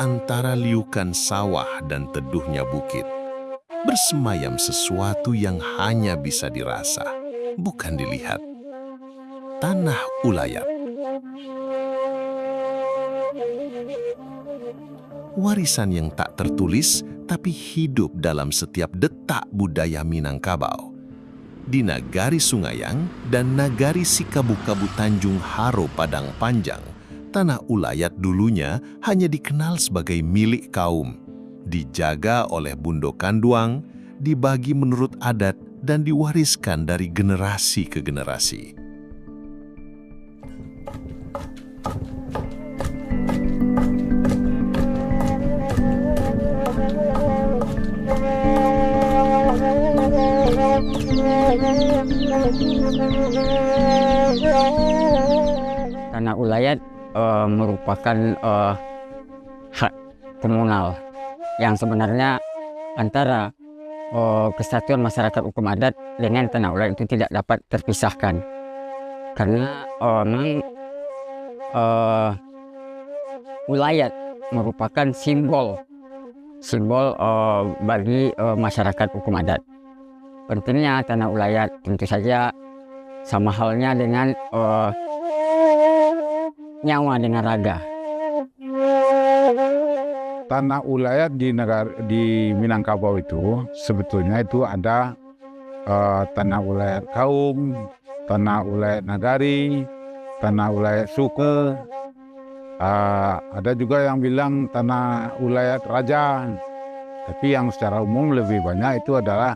antara liukan sawah dan teduhnya bukit, bersemayam sesuatu yang hanya bisa dirasa, bukan dilihat. Tanah Ulayat. Warisan yang tak tertulis tapi hidup dalam setiap detak budaya Minangkabau. Di Nagari Sungayang dan Nagari Sikabu-Kabu Tanjung Haro Padang Panjang, Tanah Ulayat dulunya hanya dikenal sebagai milik kaum, dijaga oleh Bundo Kanduang, dibagi menurut adat dan diwariskan dari generasi ke generasi. Tanah Ulayat merupakan hak komunal yang sebenarnya antara kesatuan masyarakat hukum adat dengan Tanah Ulayat itu tidak dapat terpisahkan, karena memang Ulayat merupakan simbol bagi masyarakat hukum adat. Pentingnya Tanah Ulayat tentu saja sama halnya dengan nyawa dengan raga. Tanah Ulayat di Minangkabau itu sebetulnya itu ada Tanah Ulayat kaum, Tanah Ulayat nagari, Tanah Ulayat suku. Ada juga yang bilang Tanah Ulayat raja. Tapi yang secara umum lebih banyak itu adalah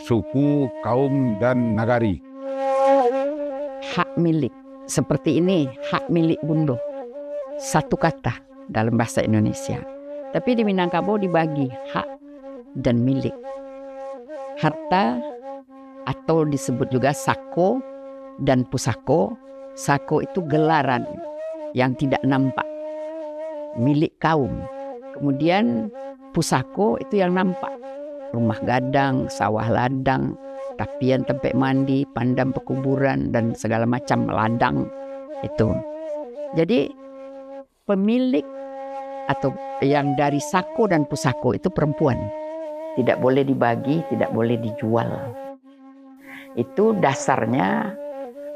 suku, kaum, dan nagari. Hak milik seperti ini, hak milik Bundo, satu kata dalam bahasa Indonesia. Tapi di Minangkabau dibagi hak dan milik. Harta atau disebut juga sako dan pusako. Sako itu gelaran yang tidak nampak, milik kaum. Kemudian pusako itu yang nampak, rumah gadang, sawah ladang, tapian tempat mandi, pandam pekuburan, dan segala macam ladang itu. Jadi pemilik atau yang dari sako dan pusako itu perempuan. Tidak boleh dibagi, tidak boleh dijual. Itu dasarnya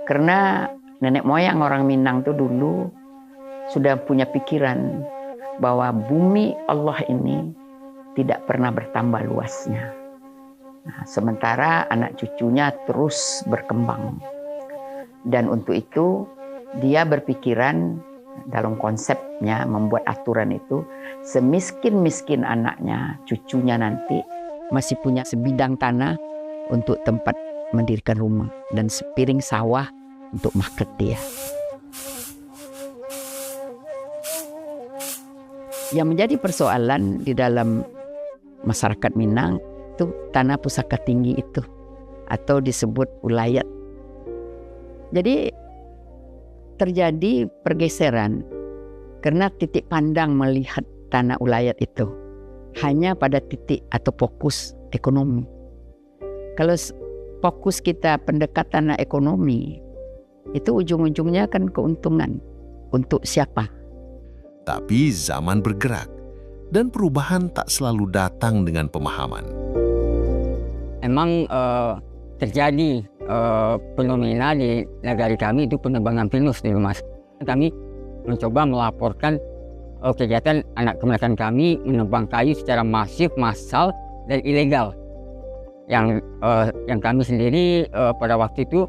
karena nenek moyang orang Minang itu dulu sudah punya pikiran bahwa bumi Allah ini tidak pernah bertambah luasnya. Nah, sementara anak cucunya terus berkembang. Dan untuk itu dia berpikiran dalam konsepnya membuat aturan itu, semiskin-miskin anaknya, cucunya nanti masih punya sebidang tanah untuk tempat mendirikan rumah dan sepiring sawah untuk market dia. Yang menjadi persoalan di dalam masyarakat Minang itu tanah pusaka tinggi itu, atau disebut ulayat. Jadi terjadi pergeseran karena titik pandang melihat tanah ulayat itu hanya pada titik atau fokus ekonomi. Kalau fokus kita pendekatan ekonomi, itu ujung-ujungnya kan keuntungan untuk siapa? Tapi zaman bergerak dan perubahan tak selalu datang dengan pemahaman. Emang terjadi fenomena di negara kami itu penebangan pinus di rumah. Kami mencoba melaporkan kegiatan anak kemerdekaan kami menebang kayu secara masif, massal, dan ilegal. Yang kami sendiri pada waktu itu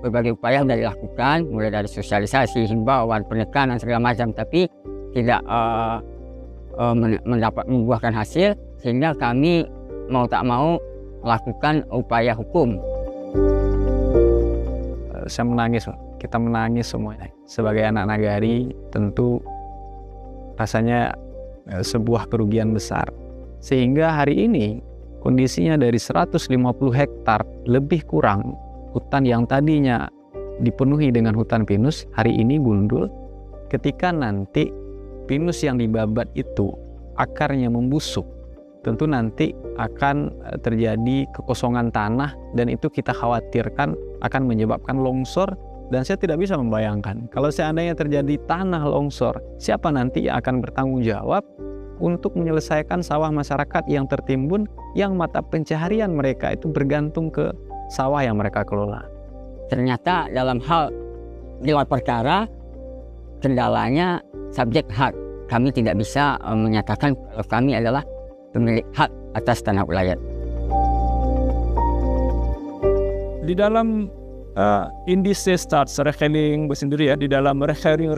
berbagai upaya sudah dilakukan, mulai dari sosialisasi, himbauan, penekanan segala macam, tapi tidak membuahkan hasil, sehingga kami mau tak mau melakukan upaya hukum. Saya menangis, kita menangis semuanya. Sebagai anak nagari tentu rasanya sebuah kerugian besar. Sehingga hari ini kondisinya dari 150 hektar lebih kurang hutan yang tadinya dipenuhi dengan hutan pinus, hari ini gundul. Ketika nanti pinus yang dibabat itu akarnya membusuk, tentu nanti akan terjadi kekosongan tanah, dan itu kita khawatirkan akan menyebabkan longsor Dan saya tidak bisa membayangkan kalau seandainya terjadi tanah longsor, siapa nanti yang akan bertanggung jawab untuk menyelesaikan sawah masyarakat yang tertimbun, yang mata pencaharian mereka itu bergantung ke sawah yang mereka kelola. Ternyata dalam hal gelar perkara, kendalanya subjek hak. Kami tidak bisa menyatakan kalau kami adalah pemilik hak atas tanah ulayat. Di dalam indise staatsrechtelijk sendiri ya, di dalam regering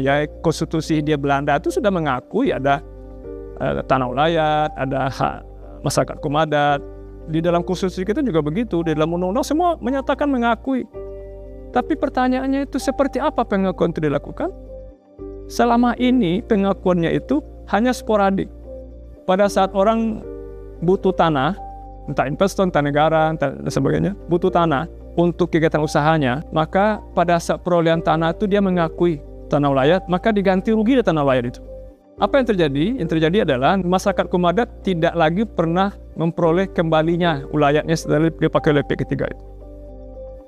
ya konstitusi dia Belanda itu sudah mengakui ada tanah ulayat, ada hak masyarakat komadat. Di dalam konstitusi kita juga begitu, di dalam undang-undang semua menyatakan mengakui. Tapi pertanyaannya itu seperti apa pengakuan itu dilakukan? Selama ini pengakuannya itu hanya sporadik. Pada saat orang butuh tanah, entah investor, entah negara, entah dan sebagainya, butuh tanah untuk kegiatan usahanya, maka pada saat perolehan tanah itu dia mengakui tanah ulayat, maka diganti rugi di tanah ulayat itu. Apa yang terjadi? Yang terjadi adalah masyarakat komadat tidak lagi pernah memperoleh kembalinya ulayatnya setelah dipakai oleh pihak ketiga itu.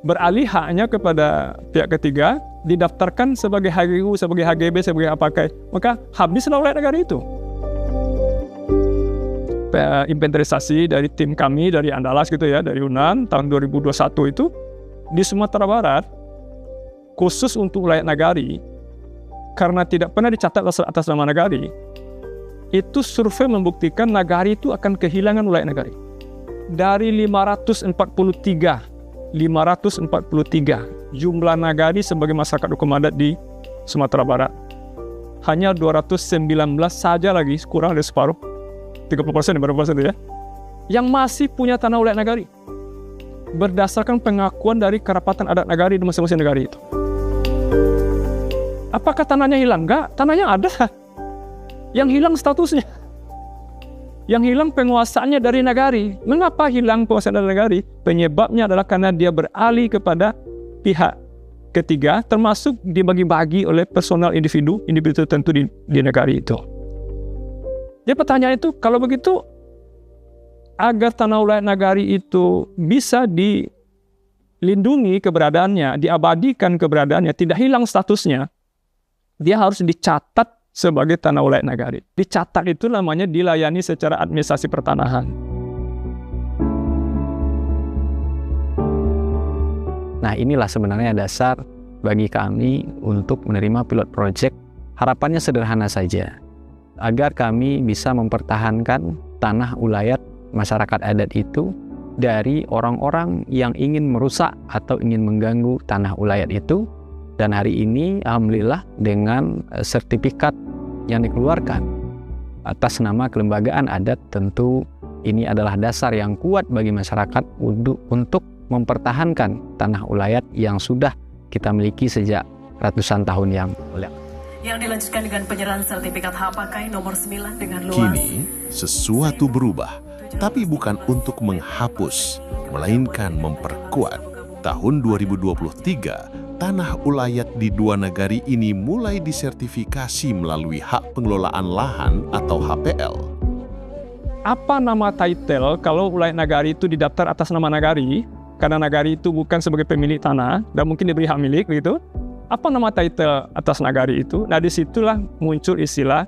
Beralih haknya kepada pihak ketiga, didaftarkan sebagai HGU, sebagai HGB, sebagai apakai, maka habislah ulayat negara itu. Inventarisasi dari tim kami dari Andalas gitu ya, dari UNAN tahun 2021 itu di Sumatera Barat khusus untuk ulayat nagari, karena tidak pernah dicatat atas nama nagari, itu survei membuktikan nagari itu akan kehilangan ulayat nagari. Dari 543 jumlah nagari sebagai masyarakat hukum adat di Sumatera Barat, hanya 219 saja lagi, kurang dari separuh, 30% ya, yang masih punya tanah ulayat nagari berdasarkan pengakuan dari kerapatan adat nagari di masing-masing negari itu. Apakah tanahnya hilang? Enggak, tanahnya ada. Yang hilang statusnya, yang hilang penguasaannya dari nagari. Mengapa hilang penguasaan dari nagari? Penyebabnya adalah karena dia beralih kepada pihak ketiga, termasuk dibagi-bagi oleh personal individu tertentu di negari itu. Jadi pertanyaan itu, kalau begitu, agar tanah ulayat nagari itu bisa dilindungi keberadaannya, diabadikan keberadaannya, tidak hilang statusnya, dia harus dicatat sebagai tanah ulayat nagari. Dicatat itu namanya dilayani secara administrasi pertanahan. Nah, inilah sebenarnya dasar bagi kami untuk menerima pilot project. Harapannya sederhana saja, agar kami bisa mempertahankan tanah ulayat masyarakat adat itu dari orang-orang yang ingin merusak atau ingin mengganggu tanah ulayat itu. Dan hari ini alhamdulillah dengan sertifikat yang dikeluarkan atas nama kelembagaan adat, tentu ini adalah dasar yang kuat bagi masyarakat untuk mempertahankan tanah ulayat yang sudah kita miliki sejak ratusan tahun yang lalu. Yang dilanjutkan dengan penyerahan sertifikat hak pakai nomor 9 dengan luas. Kini, sesuatu berubah, tapi bukan untuk menghapus, melainkan memperkuat. Tahun 2023, tanah ulayat di dua negari ini mulai disertifikasi melalui hak pengelolaan lahan atau HPL. Apa nama title kalau ulayat nagari itu didaftar atas nama nagari, karena nagari itu bukan sebagai pemilik tanah dan mungkin diberi hak milik begitu? Apa nama title atas nagari itu? Nah, disitulah muncul istilah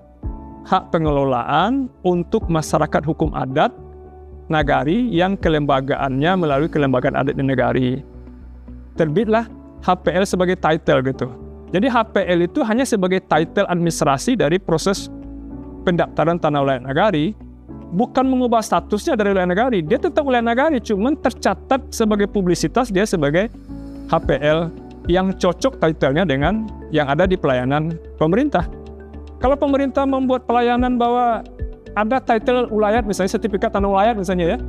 hak pengelolaan untuk masyarakat hukum adat nagari yang kelembagaannya melalui kelembagaan adat di negari. Terbitlah HPL sebagai title gitu. Jadi HPL itu hanya sebagai title administrasi dari proses pendaftaran tanah ulayat nagari, bukan mengubah statusnya dari ulayat nagari. Dia tetap ulayat nagari, cuman tercatat sebagai publisitas dia sebagai HPL yang cocok title-nya dengan yang ada di pelayanan pemerintah. Kalau pemerintah membuat pelayanan bahwa ada title ulayat, misalnya sertifikat tanah ulayat misalnya ya,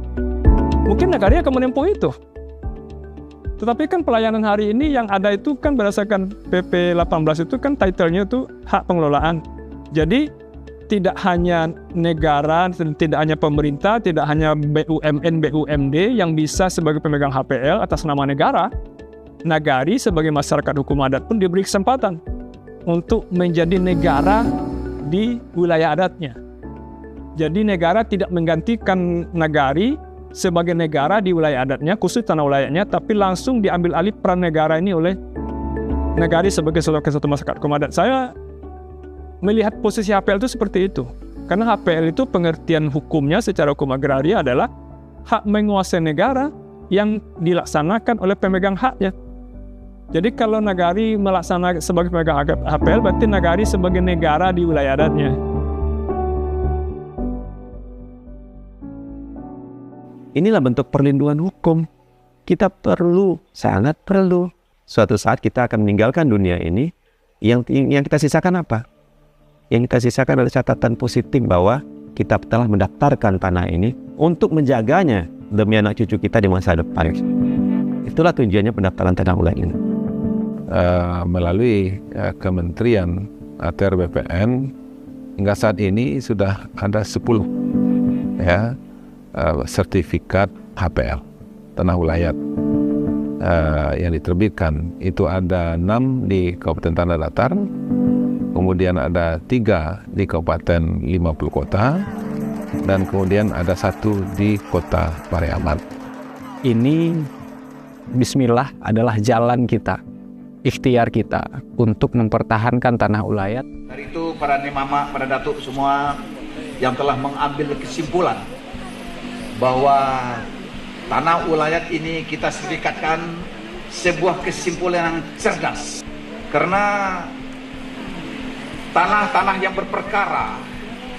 mungkin negara akan menempuh itu. Tetapi kan pelayanan hari ini yang ada itu kan berdasarkan PP 18 itu kan title-nya itu hak pengelolaan. Jadi tidak hanya negara, tidak hanya pemerintah, tidak hanya BUMN, BUMD yang bisa sebagai pemegang HPL atas nama negara. Nagari sebagai masyarakat hukum adat pun diberi kesempatan untuk menjadi negara di wilayah adatnya. Jadi negara tidak menggantikan nagari sebagai negara di wilayah adatnya, khusus tanah ulayatnya, tapi langsung diambil alih peran negara ini oleh Nagari sebagai salah satu masyarakat kaum adat. Saya melihat posisi HPL itu seperti itu. Karena HPL itu pengertian hukumnya secara hukum agraria adalah hak menguasai negara yang dilaksanakan oleh pemegang haknya. Jadi kalau nagari melaksanakan sebagai pemegang HPL, berarti nagari sebagai negara di wilayah adatnya. Inilah bentuk perlindungan hukum. Kita perlu, sangat perlu. Suatu saat kita akan meninggalkan dunia ini, yang kita sisakan apa? Yang kita sisakan adalah catatan positif bahwa kita telah mendaftarkan tanah ini untuk menjaganya demi anak cucu kita di masa depan. Itulah tujuannya pendaftaran tanah ulayat ini. Melalui Kementerian ATR BPN, hingga saat ini sudah ada 10 sertifikat HPL tanah ulayat yang diterbitkan. Itu ada 6 di Kabupaten Tanah Datar, kemudian ada 3 di Kabupaten 50 Kota, dan kemudian ada 1 di Kota Pariaman. Ini bismillah adalah jalan kita, ikhtiar kita untuk mempertahankan tanah ulayat. Dari itu para nimama, para datuk semua yang telah mengambil kesimpulan bahwa tanah ulayat ini kita sertifikatkan sebuah kesimpulan yang cerdas. Karena tanah-tanah yang berperkara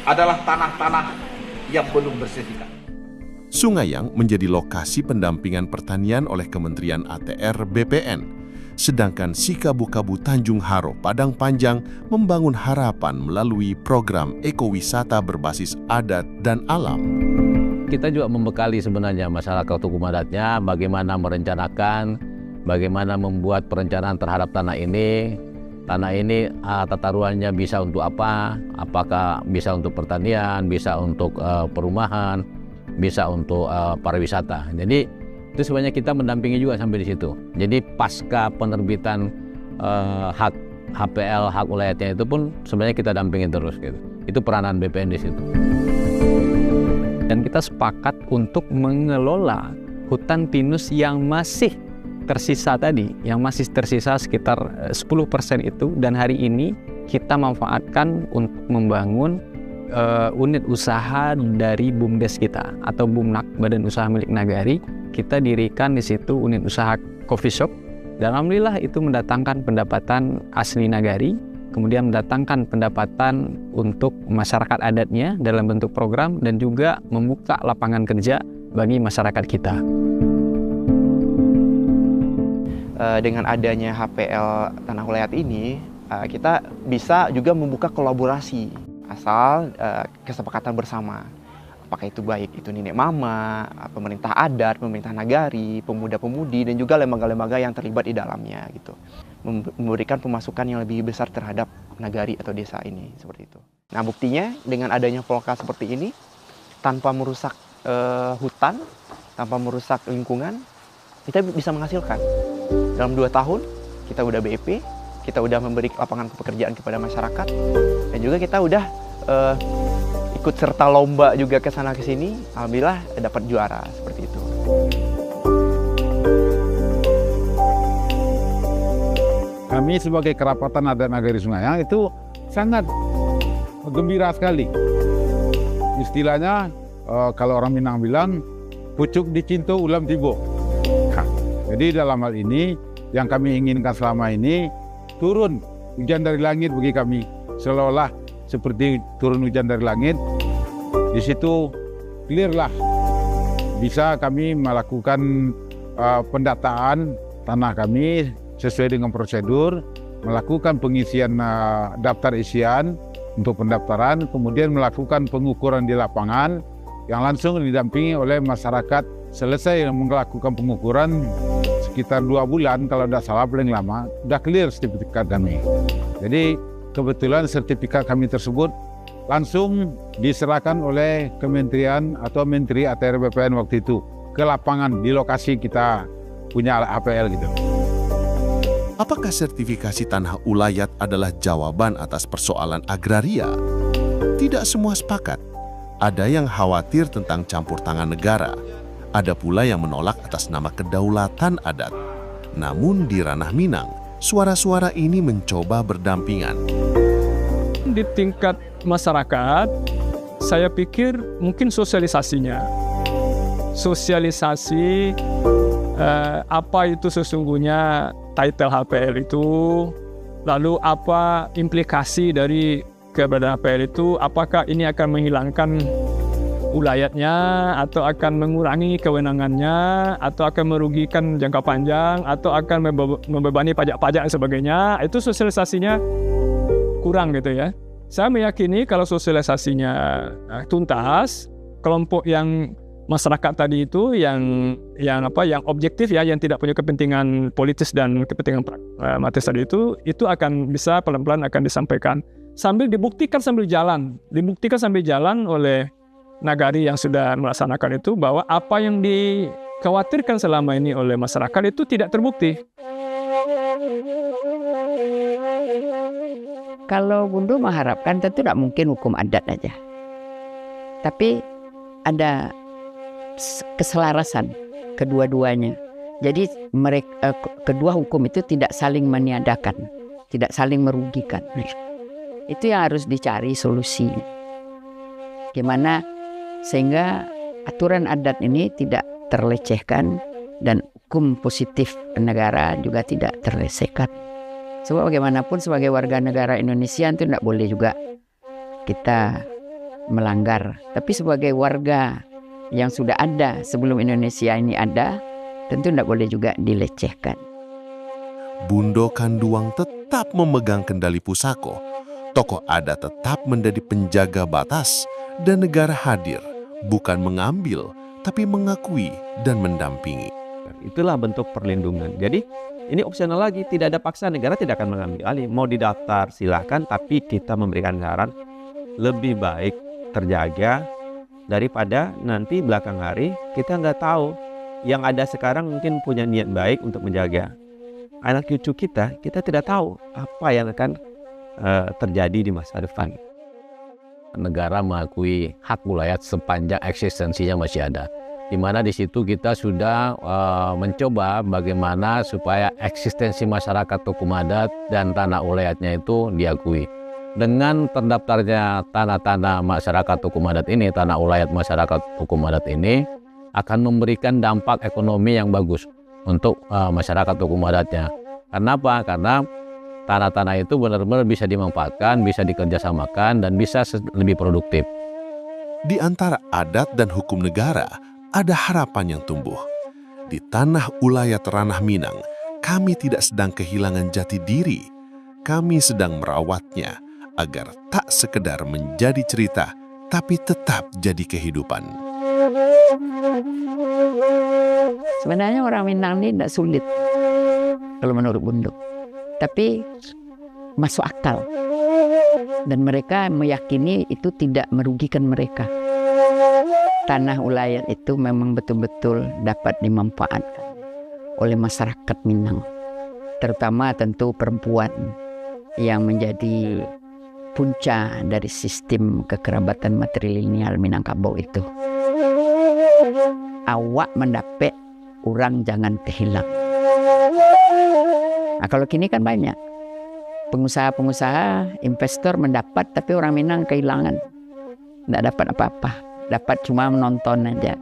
adalah tanah-tanah yang belum bersertifikat. Sungayang menjadi lokasi pendampingan pertanian oleh Kementerian ATR BPN. Sedangkan Sikabukabu Tanjung Haro Padang Panjang membangun harapan melalui program ekowisata berbasis adat dan alam. Kita juga membekali sebenarnya masyarakat hukum adatnya bagaimana merencanakan, bagaimana membuat perencanaan terhadap tanah ini. Tanah ini tata ruangnya bisa untuk apa? Apakah bisa untuk pertanian, bisa untuk perumahan, bisa untuk pariwisata. Jadi itu sebenarnya kita mendampingi juga sampai di situ. Jadi pasca penerbitan hak HPL, hak ulayatnya itu pun sebenarnya kita dampingin terus gitu. Itu peranan BPN di situ. Dan kita sepakat untuk mengelola hutan pinus yang masih tersisa tadi, yang masih tersisa sekitar 10% itu, dan hari ini kita manfaatkan untuk membangun unit usaha dari BUMDes kita atau BUMNAK, Badan Usaha Milik Nagari. Kita dirikan di situ unit usaha coffee shop, dan alhamdulillah itu mendatangkan pendapatan asli Nagari, kemudian mendatangkan pendapatan untuk masyarakat adatnya dalam bentuk program, dan juga membuka lapangan kerja bagi masyarakat kita. Dengan adanya HPL Tanah Ulayat ini, kita bisa juga membuka kolaborasi asal kesepakatan bersama. Apakah itu baik itu nenek mama, pemerintah adat, pemerintah nagari, pemuda-pemudi, dan juga lembaga-lembaga yang terlibat di dalamnya gitu. Memberikan pemasukan yang lebih besar terhadap nagari atau desa ini, seperti itu. Nah, buktinya dengan adanya Volka seperti ini, tanpa merusak hutan, tanpa merusak lingkungan, kita bisa menghasilkan. Dalam 2 tahun, kita udah BEP, kita udah memberi lapangan pekerjaan kepada masyarakat, dan juga kita udah ikut serta lomba juga ke sana ke sini, alhamdulillah dapat juara seperti itu. Kami sebagai kerapatan adat Nagari Sungayang itu sangat gembira sekali. Istilahnya kalau orang Minang bilang pucuk dicinto ulam tibo. Jadi dalam hal ini yang kami inginkan selama ini turun hujan dari langit bagi kami, seolah-olah seperti turun hujan dari langit. Di situ clear lah, bisa kami melakukan pendataan tanah kami sesuai dengan prosedur, melakukan pengisian daftar isian untuk pendaftaran, kemudian melakukan pengukuran di lapangan yang langsung didampingi oleh masyarakat. Selesai melakukan pengukuran sekitar 2 bulan, kalau tidak salah paling lama, sudah clear sertifikat kami. Jadi kebetulan sertifikat kami tersebut langsung diserahkan oleh Kementerian atau Menteri ATR BPN waktu itu ke lapangan di lokasi kita punya APL gitu. Apakah sertifikasi tanah ulayat adalah jawaban atas persoalan agraria? Tidak semua sepakat. Ada yang khawatir tentang campur tangan negara. Ada pula yang menolak atas nama kedaulatan adat. Namun di ranah Minang, suara-suara ini mencoba berdampingan. Di tingkat masyarakat, saya pikir mungkin sosialisasinya. Sosialisasi apa itu sesungguhnya title HPL itu, lalu apa implikasi dari keberadaan HPL itu, apakah ini akan menghilangkan ulayatnya, atau akan mengurangi kewenangannya, atau akan merugikan jangka panjang, atau akan membebani pajak-pajak dan sebagainya. Itu sosialisasinya kurang gitu ya. Saya meyakini kalau sosialisasinya tuntas, kelompok yang masyarakat tadi itu yang objektif ya, yang tidak punya kepentingan politis dan kepentingan pragmatis tadi itu akan bisa pelan-pelan akan disampaikan sambil dibuktikan sambil jalan oleh nagari yang sudah melaksanakan itu, bahwa apa yang dikhawatirkan selama ini oleh masyarakat itu tidak terbukti. Kalau Bundo mengharapkan tentu tidak mungkin hukum adat aja, tapi ada keselarasan kedua-duanya. Jadi mereka kedua hukum itu tidak saling meniadakan, tidak saling merugikan. Itu yang harus dicari solusinya. Gimana sehingga aturan adat ini tidak terlecehkan dan hukum positif negara juga tidak terlecehkan. Sebab bagaimanapun sebagai warga negara Indonesia itu tidak boleh juga kita melanggar. Tapi sebagai warga yang sudah ada sebelum Indonesia ini ada, tentu tidak boleh juga dilecehkan. Bundo Kanduang tetap memegang kendali pusako. Tokoh adat tetap menjadi penjaga batas dan negara hadir, bukan mengambil, tapi mengakui dan mendampingi. Itulah bentuk perlindungan. Jadi ini opsional lagi, tidak ada paksa, negara tidak akan mengambil alih. Mau didaftar silahkan, tapi kita memberikan saran lebih baik terjaga daripada nanti belakang hari kita nggak tahu. Yang ada sekarang mungkin punya niat baik untuk menjaga anak cucu kita tidak tahu apa yang akan terjadi di masa depan. Negara mengakui hak wilayah sepanjang eksistensinya masih ada, di mana di situ kita sudah mencoba bagaimana supaya eksistensi masyarakat hukum adat dan tanah ulayatnya itu diakui. Dengan terdaftarnya tanah-tanah masyarakat hukum adat ini, tanah ulayat masyarakat hukum adat ini akan memberikan dampak ekonomi yang bagus untuk masyarakat hukum adatnya. Kenapa? Karena tanah-tanah itu benar-benar bisa dimanfaatkan, bisa dikerjasamakan, dan bisa lebih produktif. Di antara adat dan hukum negara, ada harapan yang tumbuh. Di tanah ulayat ranah Minang, kami tidak sedang kehilangan jati diri. Kami sedang merawatnya agar tak sekedar menjadi cerita, tapi tetap jadi kehidupan. Sebenarnya orang Minang ini tidak sulit, kalau menurut Bundo. Tapi masuk akal. Dan mereka meyakini itu tidak merugikan mereka. Tanah ulayat itu memang betul-betul dapat dimanfaatkan oleh masyarakat Minang. Terutama tentu perempuan yang menjadi punca dari sistem kekerabatan matrilineal Minangkabau itu. Awak mendapat, orang jangan kehilang. Nah, kalau kini kan banyak pengusaha-pengusaha, investor mendapat tapi orang Minang kehilangan. Tidak dapat apa-apa, dapat cuma menonton aja.